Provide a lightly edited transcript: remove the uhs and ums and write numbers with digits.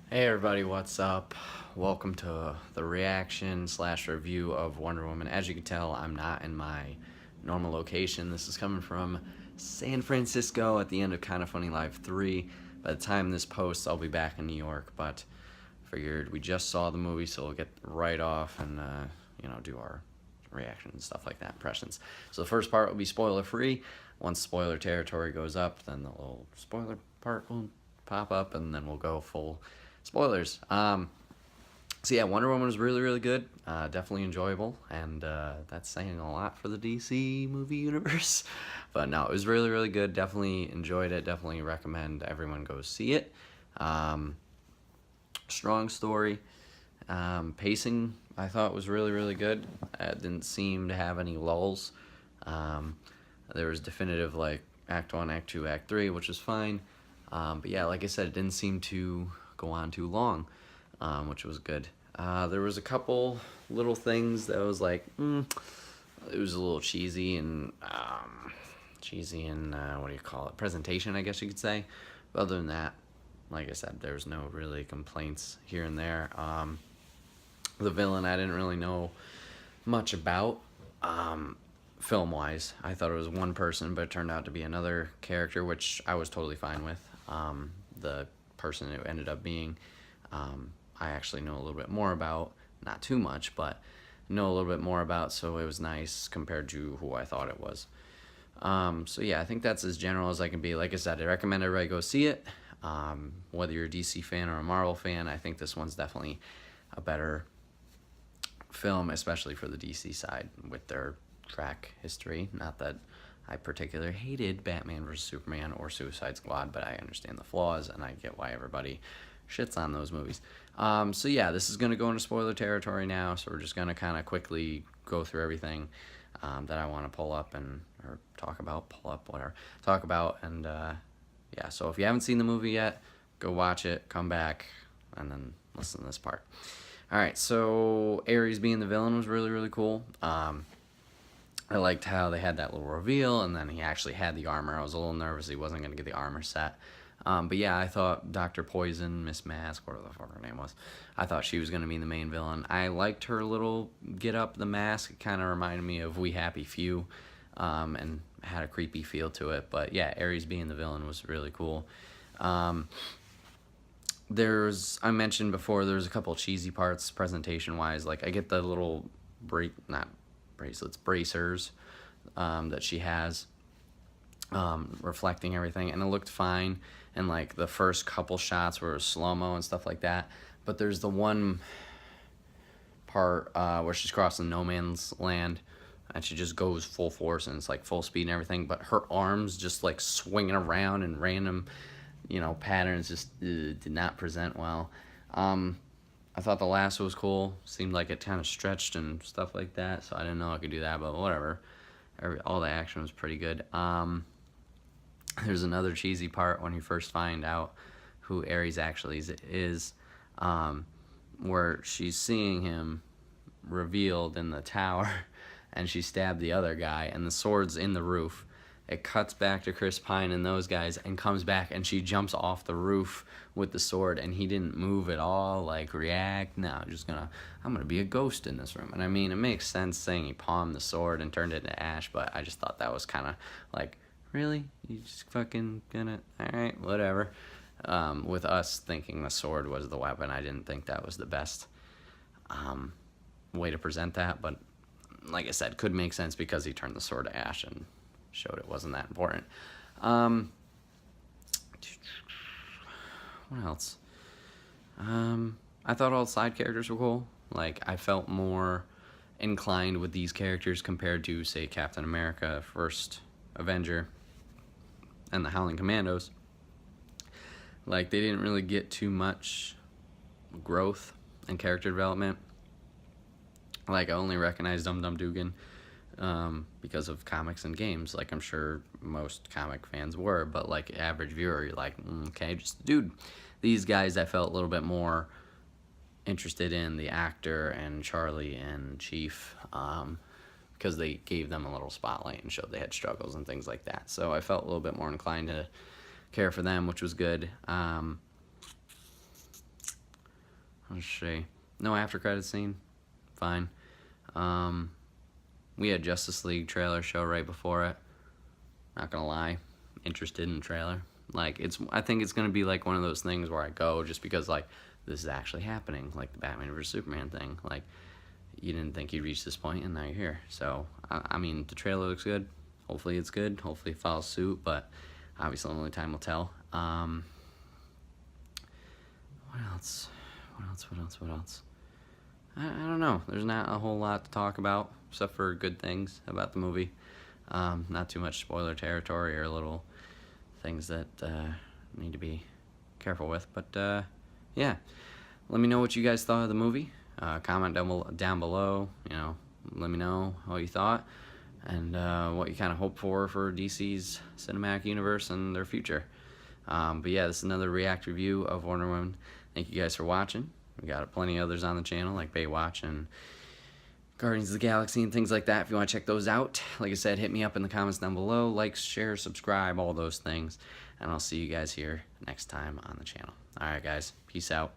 Hey everybody, what's up? Welcome to the reaction slash review of Wonder Woman. As you can tell, I'm not in my normal location. This is coming from San Francisco at the end of Kinda Funny Live 3. By the time this posts, I'll be back in New York, but figured we just saw the movie, so we'll get right off and, do our reaction and stuff like that, impressions. So the first part will be spoiler free. Once spoiler territory goes up, then the little spoiler part will pop up, and then we'll go full spoilers. So yeah, Wonder Woman was really, really good. Definitely enjoyable, and that's saying a lot for the DC movie universe. But no, it was really, really good. Definitely enjoyed it. Definitely recommend everyone go see it. Strong story. Pacing, I thought was really, really good. It didn't seem to have any lulls. There was definitive like Act 1, Act 2, Act 3, which was fine. But yeah, like I said, it didn't seem to go on too long, which was good. There was a couple little things that was like, it was a little cheesy and what do you call it? Presentation, I guess you could say. But other than that, like I said, there's no really complaints here and there. The villain, I didn't really know much about. Film-wise, I thought it was one person, but it turned out to be another character, which I was totally fine with. The person it ended up being, I actually know a little bit more about, not too much, but know a little bit more about, so it was nice compared to who I thought it was. So yeah, I think that's as general as I can be. Like I said, I recommend everybody go see it. Whether you're a DC fan or a Marvel fan, I think this one's definitely a better film, especially for the DC side with their track history. Not that I particularly hated Batman vs. Superman or Suicide Squad, but I understand the flaws and I get why everybody shits on those movies. So yeah, this is going to go into spoiler territory now, so we're just going to kind of quickly go through everything that I want to pull up or talk about, talk about, and yeah, so if you haven't seen the movie yet, go watch it, come back, and then listen to this part. Alright, so Ares being the villain was really, really cool. I liked how they had that little reveal, and then he actually had the armor. I was a little nervous he wasn't going to get the armor set. But yeah, I thought Dr. Poison, Miss Mask, whatever the fuck her name was, I thought she was going to be the main villain. I liked her little get-up, the mask. It kind of reminded me of We Happy Few, and had a creepy feel to it. But yeah, Ares being the villain was really cool. I mentioned before, there's a couple cheesy parts presentation-wise. Like, I get the little bracers that she has, reflecting everything, and it looked fine. And like the first couple shots were slow-mo and stuff like that. But there's the one part where she's crossing no man's land, and she just goes full force, and it's like full speed and everything, but her arms just like swinging around in random, patterns just did not present well. I thought the lasso was cool. Seemed like it kind of stretched and stuff like that, so I didn't know I could do that, but whatever. All the action was pretty good. There's another cheesy part when you first find out who Ares actually is, where she's seeing him revealed in the tower, and she stabbed the other guy, and the sword's in the roof. It cuts back to Chris Pine and those guys, and comes back, and she jumps off the roof with the sword, and he didn't move at all, like react. No, I'm gonna be a ghost in this room. And I mean, it makes sense saying he palmed the sword and turned it into ash, but I just thought that was kind of like, really? You just fucking gonna, alright, whatever. With us thinking the sword was the weapon, I didn't think that was the best way to present that, but like I said, could make sense because he turned the sword to ash and showed it wasn't that important. What else? I thought all the side characters were cool. Like, I felt more inclined with these characters compared to, say, Captain America, First Avenger, and the Howling Commandos. Like, they didn't really get too much growth and character development. Like, I only recognized Dum Dum Dugan because of comics and games, like I'm sure most comic fans were, but like average viewer, you're like, okay, just dude. These guys I felt a little bit more interested in, the actor and Charlie and Chief, because they gave them a little spotlight and showed they had struggles and things like that. So I felt a little bit more inclined to care for them, which was good. Let's see. No after credit scene. Fine. We had Justice League trailer show right before it. Not gonna lie, interested in the trailer. Like, I think it's gonna be like one of those things where I go just because, like, this is actually happening, like the Batman vs Superman thing. Like, you didn't think you'd reach this point, and now you're here. So, I mean, the trailer looks good. Hopefully it's good. Hopefully it follows suit, but obviously only time will tell. What else? What else? I don't know. There's not a whole lot to talk about, except for good things about the movie. Not too much spoiler territory or little things that need to be careful with. But yeah, let me know what you guys thought of the movie. Comment down below. You know, let me know what you thought and what you kind of hope for DC's cinematic universe and their future. But yeah, this is another React review of Wonder Woman. Thank you guys for watching. We got plenty of others on the channel, like Baywatch and Guardians of the Galaxy and things like that. If you want to check those out, like I said, hit me up in the comments down below. Like, share, subscribe, all those things. And I'll see you guys here next time on the channel. Alright guys, peace out.